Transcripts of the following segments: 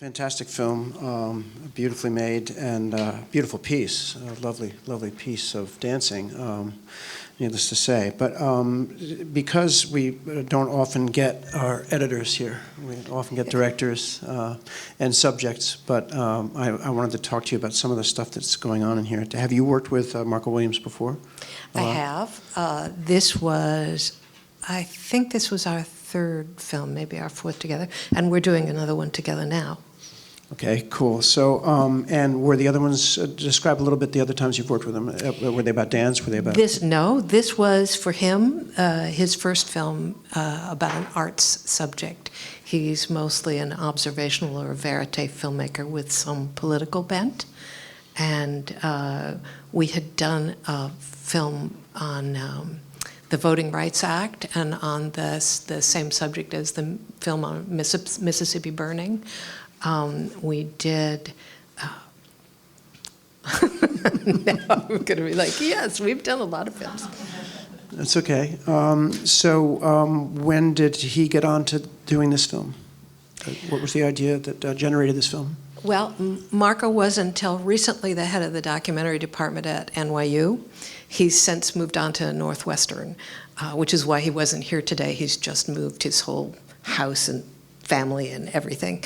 Fantastic film, beautifully made, and beautiful piece. A lovely, lovely piece of dancing, needless to say. But because we don't often get our editors here, we often get directors and subjects, but I wanted to talk to you about some of the stuff that's going on in here. Have you worked with Marco Williams before? I have. I think this was our third film, maybe our fourth together, and we're doing another one together now. Okay, cool. So, and were the other ones, describe a little bit the other times you've worked with them. Were they about dance? Were they about... This was for him, his first film about an arts subject. He's mostly an observational or verite filmmaker with some political bent. And we had done a film on the Voting Rights Act and on the same subject as the film on Mississippi Burning. We did, now I'm going to be like, yes, we've done a lot of films. That's okay. When did he get on to doing this film? What was the idea that generated this film? Well, Marco was until recently the head of the documentary department at NYU. He's since moved on to Northwestern, which is why he wasn't here today. He's just moved his whole house and family and everything.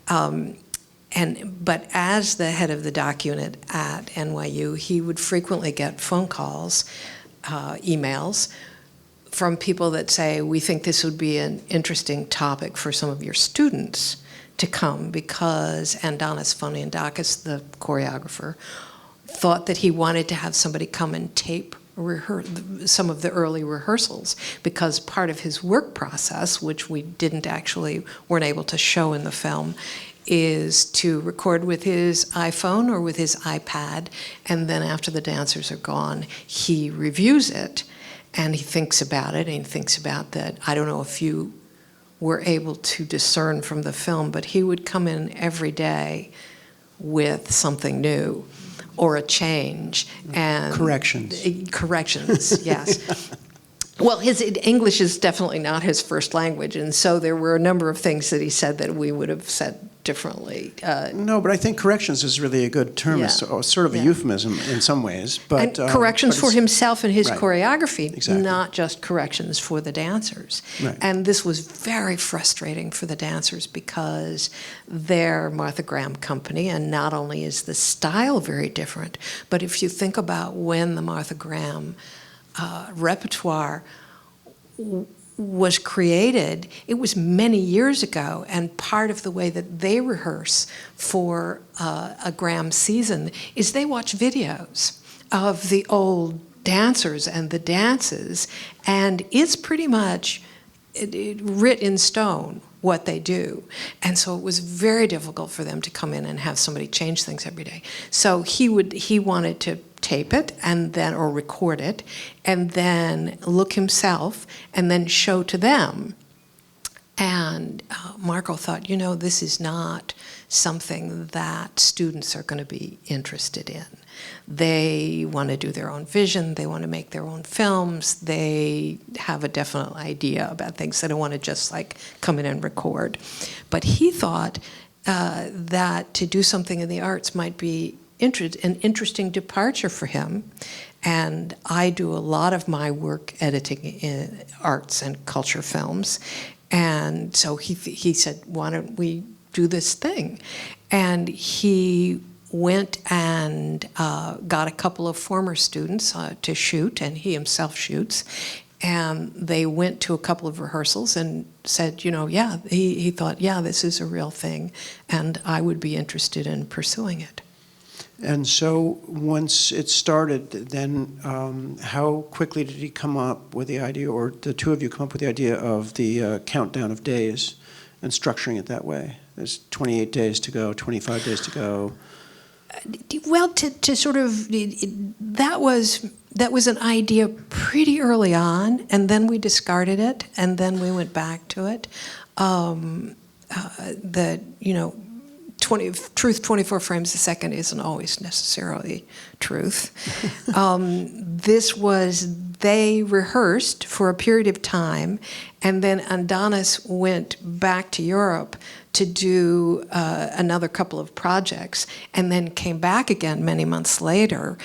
But as the head of the doc unit at NYU, he would frequently get phone calls, emails from people that say, we think this would be an interesting topic for some of your students to come because Andonis Foniandakis, the choreographer, thought that he wanted to have somebody come and tape some of the early rehearsals, because part of his work process, which we weren't able to show in the film, is to record with his iPhone or with his iPad, and then after the dancers are gone, he reviews it, and he thinks about it, and he thinks about that. I don't know if you were able to discern from the film, but he would come in every day with something new or a change. And corrections. Corrections, yes. Well, his English is definitely not his first language, and so there were a number of things that he said that we would have said differently. No, but I think corrections is really a good term. Yeah. It's sort of a euphemism in some ways. But, and corrections for himself and his right. choreography, Exactly. Not just corrections for the dancers. Right. And this was very frustrating for the dancers because they're Martha Graham company, and not only is the style very different, but if you think about when the Martha Graham repertoire was created, it was many years ago, and part of the way that they rehearse for a Graham season is they watch videos of the old dancers and the dances, and it's pretty much writ in stone what they do. And so it was very difficult for them to come in and have somebody change things every day. So he wanted to tape it and then, or record it, and then look himself and then show to them. And Marco thought, this is not something that students are going to be interested in. They want to do their own vision, they want to make their own films, they have a definite idea about things. They don't want to just like come in and record. But he thought that to do something in the arts might be an interesting departure for him. And I do a lot of my work editing in arts and culture films. And so he said, why don't we do this thing? And he went and got a couple of former students to shoot, and he himself shoots. And they went to a couple of rehearsals and said, he thought, this is a real thing, and I would be interested in pursuing it. And so once it started, then how quickly did he come up with the idea, or the two of you come up with the idea of the countdown of days and structuring it that way? There's 28 days to go, 25 days to go. Well, to sort of, that was an idea pretty early on, and then we discarded it, and then we went back to it. Truth 24 frames a second isn't always necessarily truth. This was they rehearsed for a period of time, and then Adonis went back to Europe to do another couple of projects, and then came back again many months later,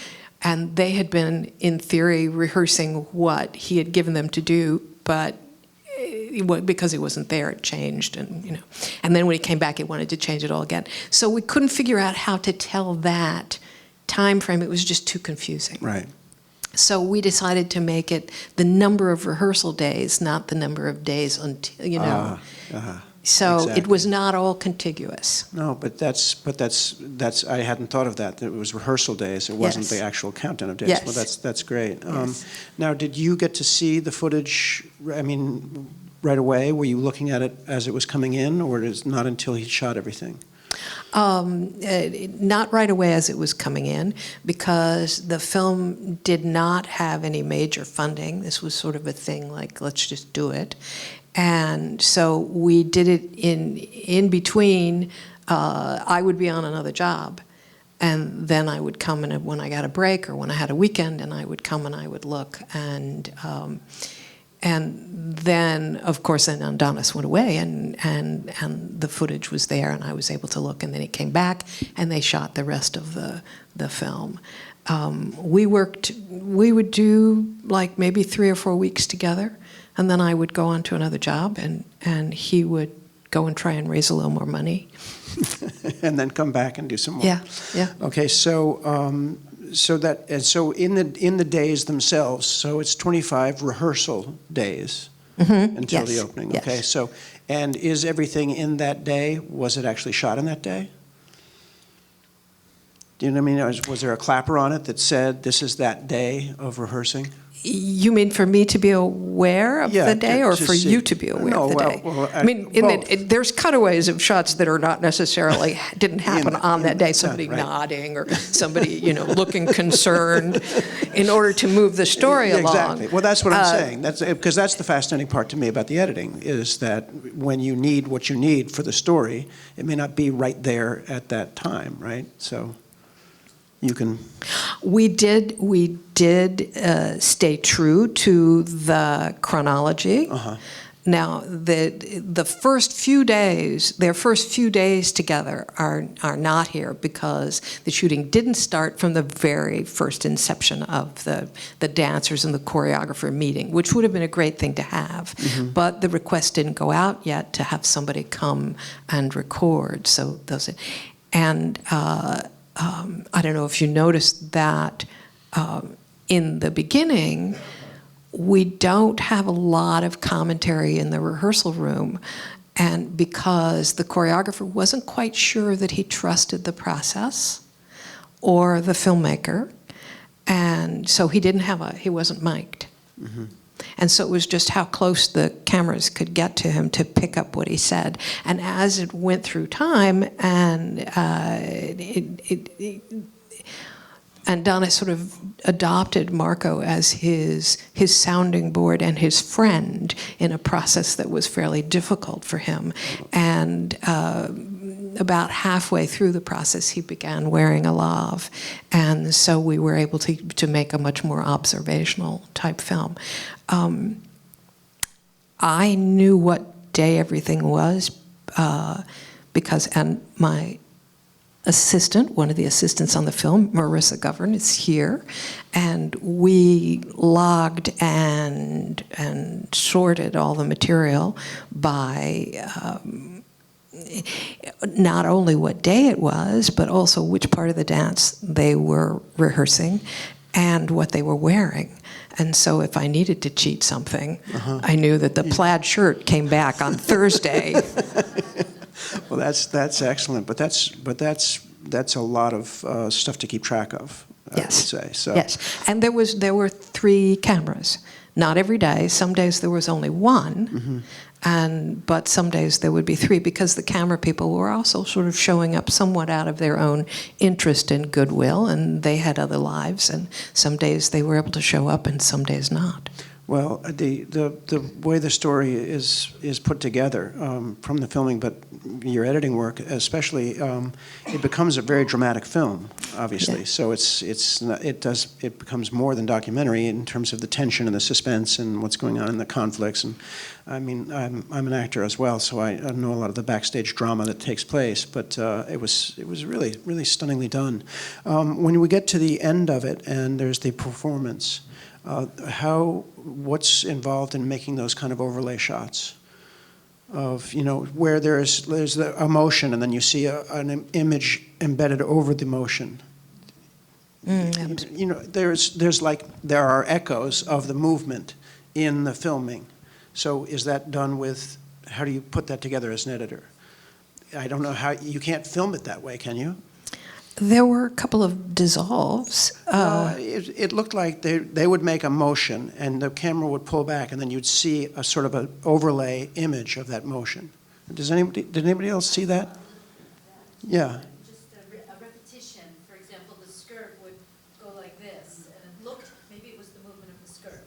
and they had been, in theory, rehearsing what he had given them to do, but because he wasn't there, it changed, and and then when he came back, he wanted to change it all again. So we couldn't figure out how to tell that time frame. It was just too confusing. Right. So we decided to make it the number of rehearsal days, not the number of days until, So exactly. it was not all contiguous. No, but that's I hadn't thought of that. It was rehearsal days. It wasn't Yes. the actual countdown of days. Yes. Well, that's great. Yes. Now, did you get to see the footage? I mean, right away. Were you looking at it as it was coming in, or is it not until he shot everything? Not right away as it was coming in, because the film did not have any major funding. This was sort of a thing like, let's just do it. And so we did it in between. I would be on another job, and then I would come in when I got a break or when I had a weekend, and I would come and I would look. And then, of course, then Adonis went away, and the footage was there, and I was able to look. And then he came back, and they shot the rest of the film. We would do like maybe 3 or 4 weeks together, and then I would go on to another job, and he would go and try and raise a little more money. And then come back and do some more. Yeah, yeah. Okay, so so in the days themselves, so it's 25 rehearsal days until Yes, the opening. yes. Okay, so and is everything in that day? Was it actually shot in that day? Do you know what I mean? Was there a clapper on it that said this is that day of rehearsing? You mean for me to be aware of the day, or for see. you to be aware of the day? Well, I mean, there's cutaways of shots that are not necessarily didn't happen on that day. Somebody right. nodding, or somebody looking concerned, in order to move the story along. Exactly. Well, that's what I'm saying. That's because that's the fascinating part to me about the editing, is that when you need what you need for the story, it may not be right there at that time, right? So you can. We did stay true to the chronology. Now, the first few days, their first few days together are not here, because the shooting didn't start from the very first inception of the dancers and the choreographer meeting, which would have been a great thing to have. But the request didn't go out yet to have somebody come and record. So those, and I don't know if you noticed that in the beginning, we don't have a lot of commentary in the rehearsal room, and because the choreographer wasn't quite sure that he trusted the process or the filmmaker, and so he wasn't mic'd. And so it was just how close the cameras could get to him to pick up what he said. And as it went through time, and Donna sort of adopted Marco as his sounding board and his friend in a process that was fairly difficult for him. And about halfway through the process, he began wearing a lav, and so we were able to make a much more observational type film. I knew what day everything was because my assistant, one of the assistants on the film, Marissa Govern, is here, and we logged and sorted all the material by not only what day it was, but also which part of the dance they were rehearsing and what they were wearing. And so if I needed to cheat something, I knew that the plaid shirt came back on Thursday. Well, that's excellent, but that's a lot of stuff to keep track of. I would say. So. Yes, and there were 3 cameras. Not every day. Some days there was only 1, but some days there would be 3, because the camera people were also sort of showing up somewhat out of their own interest and goodwill, and they had other lives, and some days they were able to show up and some days not. Well, the way the story is put together from the filming, but your editing work especially, it becomes a very dramatic film, obviously. Yeah. So it becomes more than documentary in terms of the tension and the suspense and what's going on in the conflicts. And I mean, I'm an actor as well, so I know a lot of the backstage drama that takes place. But it was really stunningly done. When we get to the end of it and there's the performance. What's involved in making those kind of overlay shots of, where there's the emotion and then you see an image embedded over the emotion. There are echoes of the movement in the filming. So is that done with, how do you put that together as an editor? I don't know how, you can't film it that way, can you? There were a couple of dissolves. It looked like they would make a motion, and the camera would pull back, and then you'd see a sort of an overlay image of that motion. Did anybody else see that? Yeah. Just a repetition. For example, the skirt would go like this, and it looked, maybe it was the movement of the skirt.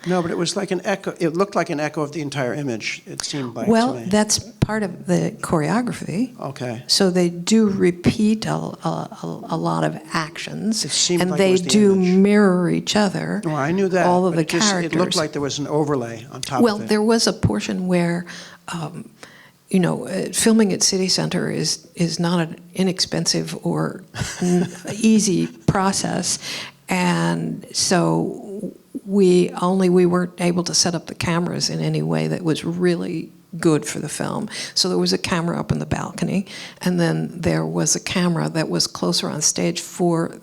No, but it was like an echo. It looked like an echo of the entire image, it seemed like Well, to me. that's part of the choreography. Okay. So they do repeat a lot of actions, It seemed and like it they was the do image. mirror each other. Well, I knew that. All of but the characters. It looked like there was an overlay on top Well, of it. there was a portion where, filming at City Center is not an inexpensive or easy process, and so we weren't able to set up the cameras in any way that was really good for the film. So there was a camera up in the balcony, and then there was a camera that was closer on stage for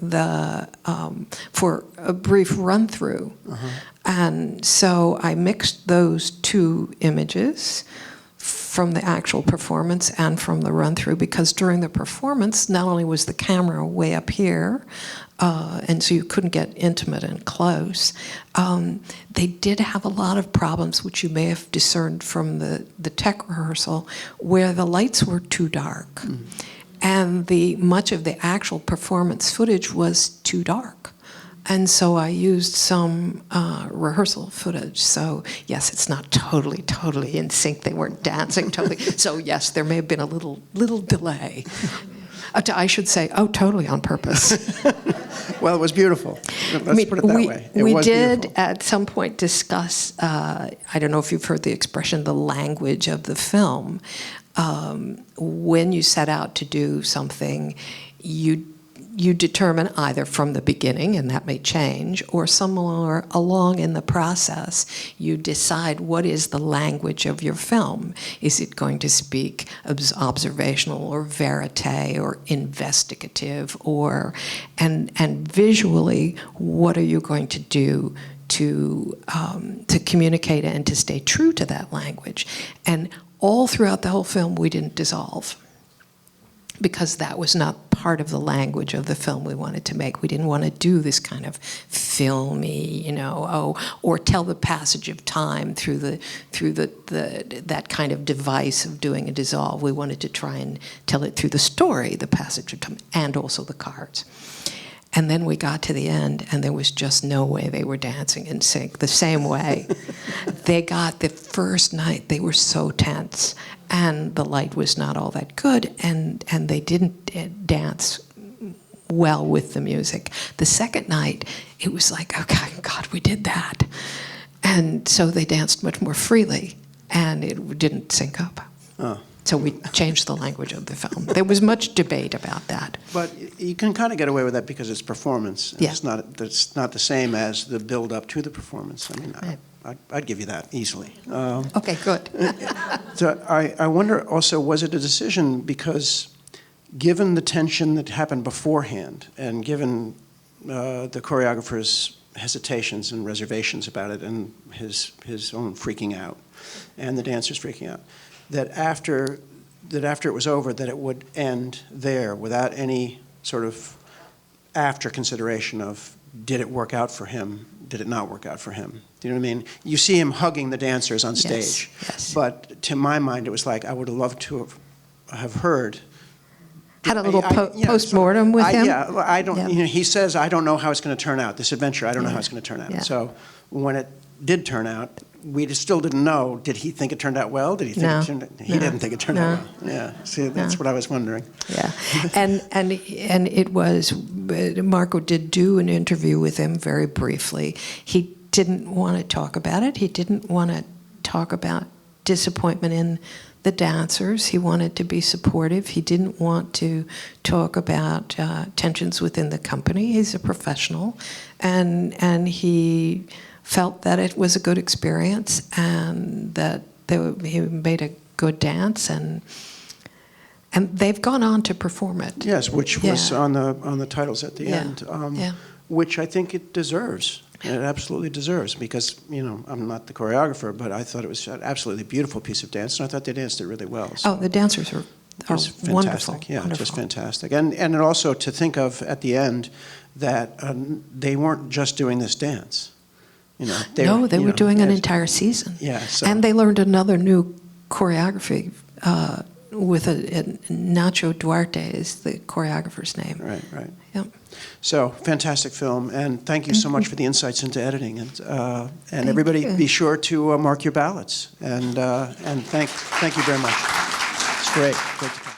a brief run through. And so I mixed those two images from the actual performance and from the run-through, because during the performance, not only was the camera way up here, and so you couldn't get intimate and close, they did have a lot of problems, which you may have discerned from the tech rehearsal, where the lights were too dark. Mm. And much of the actual performance footage was too dark. And so I used some rehearsal footage. So yes, it's not totally in sync. They weren't dancing totally. So yes, there may have been a little delay. I should say, totally on purpose. Well, it was beautiful. Let's put it that way. We did at some point discuss, I don't know if you've heard the expression, the language of the film. When you set out to do something, you determine either from the beginning, and that may change, or somewhere along in the process, you decide what is the language of your film. Is it going to speak observational or verite or investigative, and visually, what are you going to do to communicate and to stay true to that language? And all throughout the whole film, we didn't dissolve, because that was not part of the language of the film we wanted to make. We didn't want to do this kind of filmy, or tell the passage of time through that kind of device of doing a dissolve. We wanted to try and tell it through the story, the passage of time, and also the cards. And then we got to the end, and there was just no way they were dancing in sync the same way. They got the first night, they were so tense, and the light was not all that good, and they didn't dance well with the music. The second night, it was like, okay, God, we did that. And so they danced much more freely, and it didn't sync up. Oh. So we changed the language of the film. There was much debate about that. But you can kind of get away with that because it's performance. Yeah. It's not the same as the build-up to the performance. I mean, I'd give you that easily. Okay, good. So I wonder also, was it a decision because given the tension that happened beforehand and given the choreographer's hesitations and reservations about it and his own freaking out and the dancers freaking out, that after it was over, that it would end there without any sort of after consideration of did it work out for him, did it not work out for him? Do you know what I mean? You see him hugging the dancers on stage, yes. But to my mind, it was like I would have loved to have heard. Had a little post-mortem with him? Yeah, I don't. Yeah. He says, "I don't know how it's going to turn out. This adventure, I don't know how it's going to turn out." Yeah. So when did turn out, we still didn't know, did he think it turned out well? Did he think No. it turned out? He No. didn't think it turned No. out well. Yeah, see, that's what I was wondering. Yeah, and it was, Marco did do an interview with him very briefly. He didn't want to talk about it. He didn't want to talk about disappointment in the dancers. He wanted to be supportive. He didn't want to talk about tensions within the company. He's a professional, and he felt that it was a good experience and that he made a good dance, and they've gone on to perform it. Yes, which was Yeah. on the titles at the Yeah. end, Yeah. which I think it deserves. It absolutely deserves, because, I'm not the choreographer, but I thought it was an absolutely beautiful piece of dance, and I thought they danced it really well. So Oh, the dancers are it was fantastic. wonderful. Yeah, wonderful. just fantastic. And it also to think of at the end that they weren't just doing this dance. They were doing an entire season. Yeah, so. And they learned another new choreography with Nacho Duarte is the choreographer's name. Right. Yep. So, fantastic film, and thank you so much for the insights into editing. And everybody, you. be sure to mark your ballots. And thank you very much. It's great to